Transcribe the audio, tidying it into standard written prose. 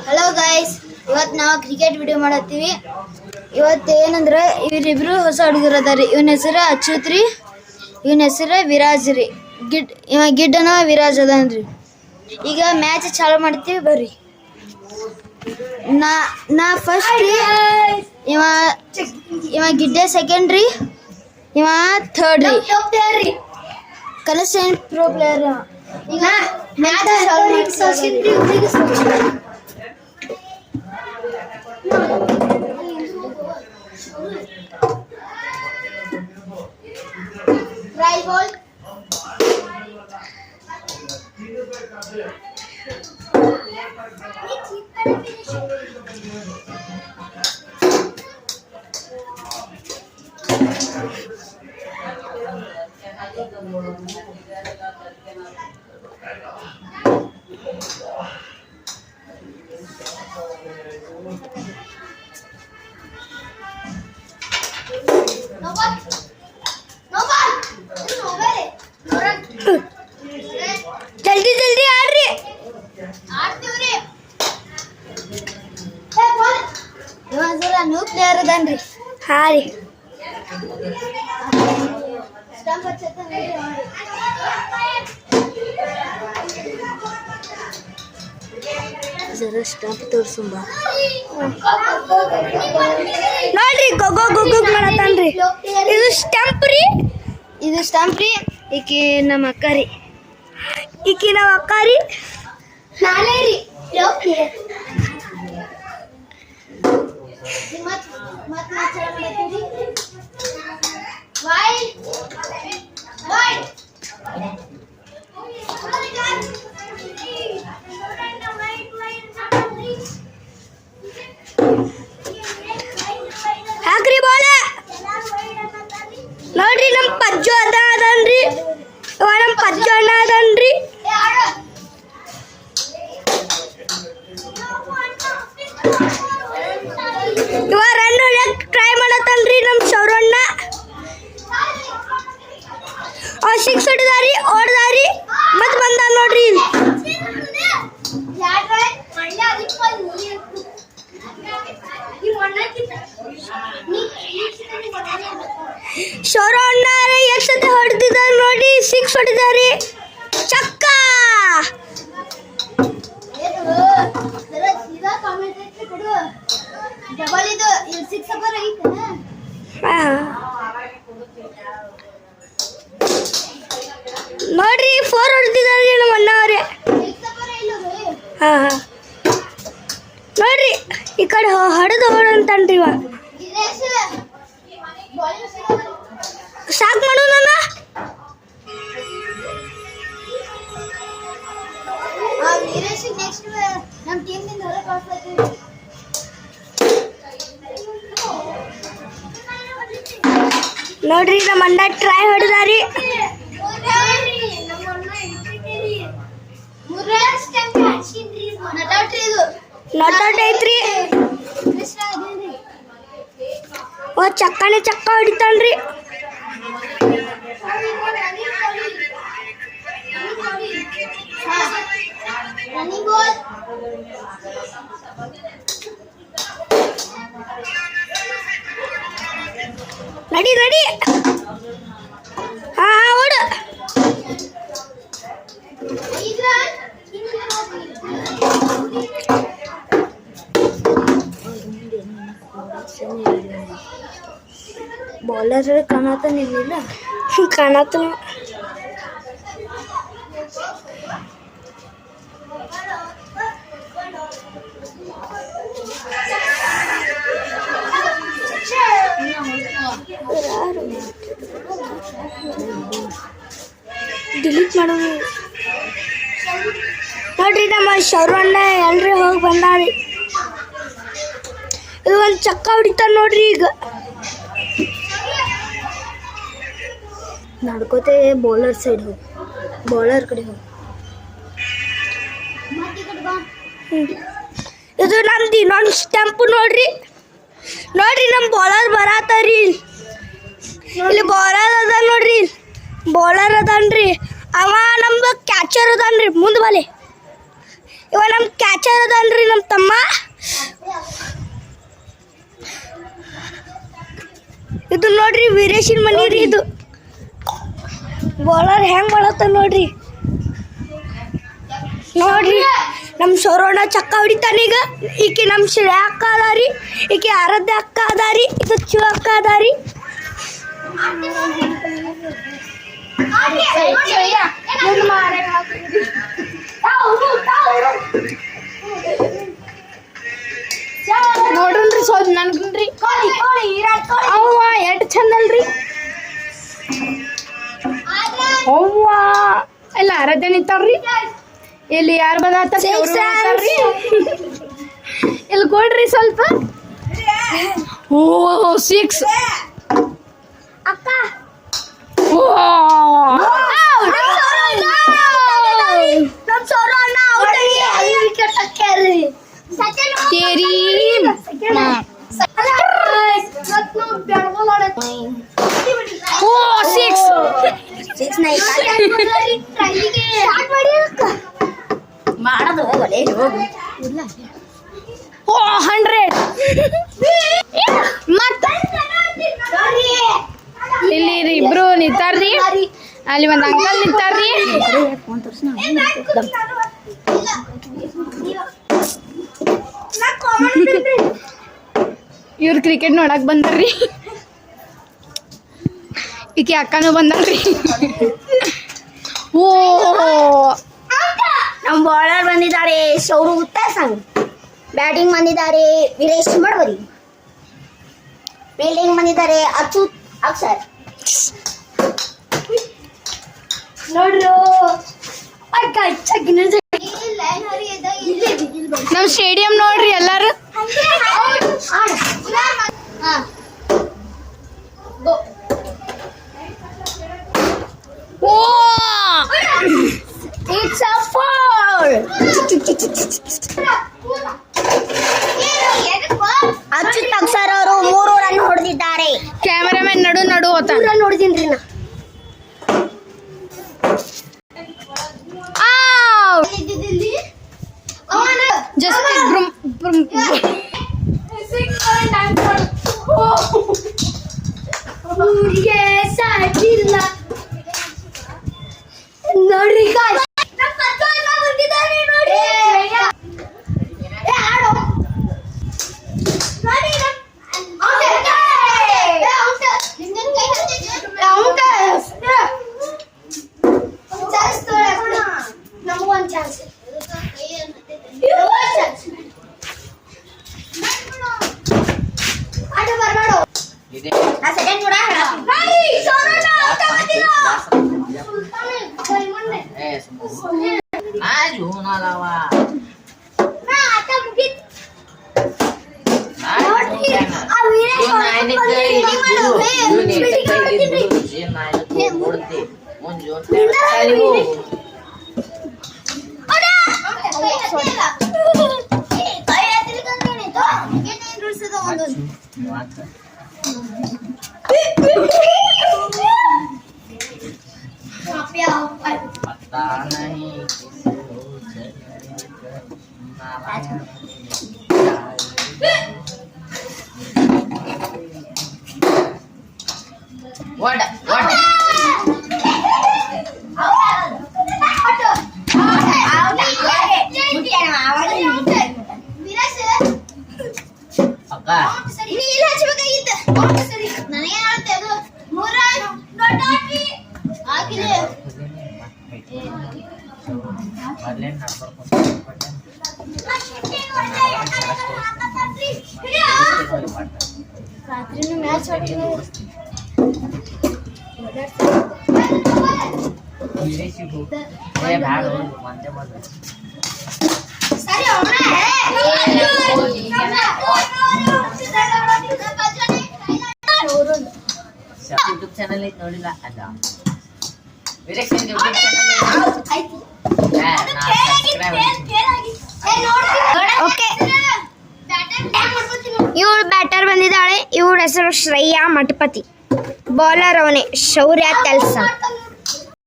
Hello guys, ಇವತ್ತು ನಾವು cricket video ಮಾಡತ್ತೀವಿ. ಇವತ್ತು ಏನಂದ್ರೆ ಇವರಿಬ್ರು ಹೊಸ ಹುಡುಗರು ಅದಾರಿ. ಇವನ ಹೆಸರು ಅಚ್ಯುತ್ ರೀ, ಇವನ ಹೆಸರು ವಿರಾಜ್ ರೀ. ಗಿಡ್ಡನ ವಿರಾಜ್ ಅದನ್ರಿ. ಈಗ ಮ್ಯಾಚ್ ಚಾಲು ಮಾಡ್ತೀವಿ ಬರ್ರಿ. ನಾ ಫಸ್ಟ್ ರೀ, ಇವ ಗಿಡ್ಡೆ ಸೆಕೆಂಡ್ ರೀ, ಇವ ಥರ್ಡ್ ರೀ. ಕನಸೇನ್ ಪ್ರೋ ಪ್ಲೇಯರ್. ಈಗ ಮ್ಯಾಚ್ ಚಾಲು ಮಾಡ್ತೀವಿ. Try ball. No ball. No ball. ಜಲ್ದಿ ಆಡ್ರಿ. ಆಡ್ತೀವ್ರಿ. New player ಅದನ್ರಿ. ಹಾ ರೀ. ಸ್ಟಂಪ್ ತೋರ್ಸುಂಬ ನೋಡ್ರಿ. ಗೊಗ್ಗು ಮಾಡತಾನ್ರಿ. ಇದು ಸ್ಟಂಪ್ ರೀ. ಈಕಿ ನಮ್ಮ ಅಕ್ಕ ರೀ. ನಾನೇ ರೀ. ಹಾಕ್ರಿ ಬಾಲ. ನೋಡ್ರಿ ನಮ್ಮ ಪಜ್ಜು ಅದನ್ರಿ. ನಮ್ಮ ಪಜ್ಜು ಅಣ್ಣ ಅದನ್ರಿ. ಇವ ರನ್ ಹೊಡ್ಯಕ್ ಟ್ರೈ ಮಾಡತ್ತನ್ರಿ ನಮ್ಮ ಶೌರಣ್ಣ. 6 ಹೊಡಿದಾರಿ, ಓಡ್ದಾರಿ, ಮತ್ ಬಂದ ನೋಡ್ರಿ. ಶೌರಣ್ಣ ಎಷ್ಟು ಸತಿ ಹೊಡೆದಿದ್ದಾರೆ ನೋಡಿ. 6 ಹೊಡಿದಾರಿ. ಚಕ್ಕ. ನೋಡ್ರಿ 4 ಹೊಡೆದಿದ್ದಾರೆ ನಮ್ಮ ಅಣ್ಣ ಅವ್ರೆ. ಹಾ ನೋಡ್ರಿ, ಈ ಕಡೆ ಹೊಡೆದಂತನ್ರಿ. ಇವ ಸಾಕ್ ಮಾಡು ನನ್ನ. ನೋಡ್ರಿ ನಮ್ಮ ಅಣ್ಣ ಟ್ರೈ ಹೊಡೆದಾರಿ. ನಟ್ ಐತ್ರಿ. ಚಕ್ಕ ಹೊಡಿತಾನ್ರಿ. ನಡಿ. ಹಾ ಓಡು. ಬೌಲರ್ ಕಾಣತಾನಿಲ್ಲ. ಕಾಣತಾನ. ಡಿಲೀಟ್ ಮಾಡೋದು. ನೋಡ್ರಿ ನಮ್ಮ ಶೌರಣ್ಣ ಎಲ್ರಿ ಹೋಗಿ ಬಂದಾರಿ. ಇದು ಒಂದು ಚಕ್ಕ ಹೊಡಿತಾನ ನೋಡ್ರಿ. ಈಗ ನಡ್ಕೋತೆ ಬೌಲರ್ ಸೈಡ್ ಹೋಗಿ, ಬೌಲರ್ ಕಡೆ ಹೋಗಿ. ಇದು ನಮ್ದು ಇನ್ನೊಂದು ಸ್ಟಂಪ್ ನೋಡ್ರಿ. ನಮ್ಮ ಬೌಲರ್ ಬರತ್ತಾರಿ. ಇಲ್ಲಿ ಬೌಲರ್ ಅದ ನೋಡ್ರಿ. ಬೌಲರ್ ಅದನ್ರಿ. ಅವ ನಮ್ದು ಕ್ಯಾಚರ್ ಅದನ್ರಿ. ಮುಂದೆ ಬಲೆ ಇವ ನಮ್ಮ ಕ್ಯಾಚರ್ ಅದನ್ರಿ ನಮ್ಮ ತಮ್ಮ. ನೋಡ್ರಿ ವೀರೇಶನ್ ಮನಿ ರೀ ಇದು. ಬೌಲರ್ ಹೆಂಗ್ ಮಾಡತ್ತ ನೋಡ್ರಿ. ನೋಡ್ರಿ ನಮ್ಮ ಸೌರಣ್ಣ ಚಕ್ಕ ಹೊಡಿತಾನ ಈಗ. ಈಕೆ ನಮ್ಮ ಶ್ರೇಯ ಅಕ್ಕ ಅದಾರಿ, ಈಕೆ ಆರಾಧ್ಯ ಅಕ್ಕ ಅದಾರಿ, ಇದು ಚು ಅಕ್ಕ ಅದಾರಿ. ನೋಡ್ರಿ ಸ್ವಲ್ಪ ನನ್ಗ್ರಿ ಅವ್ವ ಎಷ್ಟು ಚಂದ ಅಲ್ರಿ. ಅವ್ವ ಎಲ್ಲ ಆರಾಧ್ಯ ನಿಂತಾರ್ರಿ. ಇಲ್ಲಿ ಯಾರು ಬಂದಾರ್ರಿ? ಇಲ್ಲಿ ಕೊಡ್ರಿ ಸ್ವಲ್ಪ. ಓ 6 ಅಕ್ಕ. ಮಾಡೋದು ಹೋಗಲೇ ಹೋಗು. 100 ಮತ್ತೆ ಇಲ್ಲಿ ಇಬ್ರು ನಿಂತಾರ್ರಿ. ಅಲ್ಲಿ ಒಂದು ಅಂಕಲ್ ನಿಂತಾರ್ರಿ. ಇವ್ರು ಕ್ರಿಕೆಟ್ ನೋಡಕ್ ಬಂದಾರ್ರಿ. ಈಕೆ ಅಕ್ಕನೂ ಬಂದಾರ್ರಿ. ಓ ನಮ್ಮ ಬೌಲರ್ ಬಂದಿದ್ದಾರೆ ಸೌರು ಉತ್ತಾಸಂಗ್. ಬ್ಯಾಟಿಂಗ್ ಬಂದಿದ್ದಾರೆ ವೀರೇಶ್ ಮಡವರಿ. ಫೀಲ್ಡಿಂಗ್ ಬಂದಿದ್ದಾರೆ ಅಚ್ಯುತ್ ಅಕ್ಷರ್. ನಮ್ಮ ಸ್ಟೇಡಿಯಂ ನೋಡ್ರಿ ಎಲ್ಲಾರು. It's a foul. Achyuth Akshar ಅವರು 3 ರನ್ ಹೊಡೆದಿದ್ದಾರೆ. ಕ್ಯಾಮರಾಮನ್ ನಡು ಹೋತ. ರನ್ ಹೊಡೆದಿನ್ರಿ ನಾ. ಜಸ್ಪ್ರೀತ್ ನೋಡ್ರಿ ಯೂಟ್ಯೂಬ್ ಚಾನಲ್ ಐತೆ ನೋಡಿಲ್ಲ ಅಲ್ಲ ವೀರೇಶನ್ ಯೂಟ್ಯೂಬ್ ಚಾನಲ್ ಓಕೆ ಇವಳು ಬ್ಯಾಟರ್ ಬಂದಿದ್ದಾಳೆ. ಇವಳ ಹೆಸರು ಶ್ರೇಯಾ ಮಠಪತಿ. ಬೌಲರ್ ಅವನೇ ಶೌರ್ಯ ತೆಲ್ಸನ್.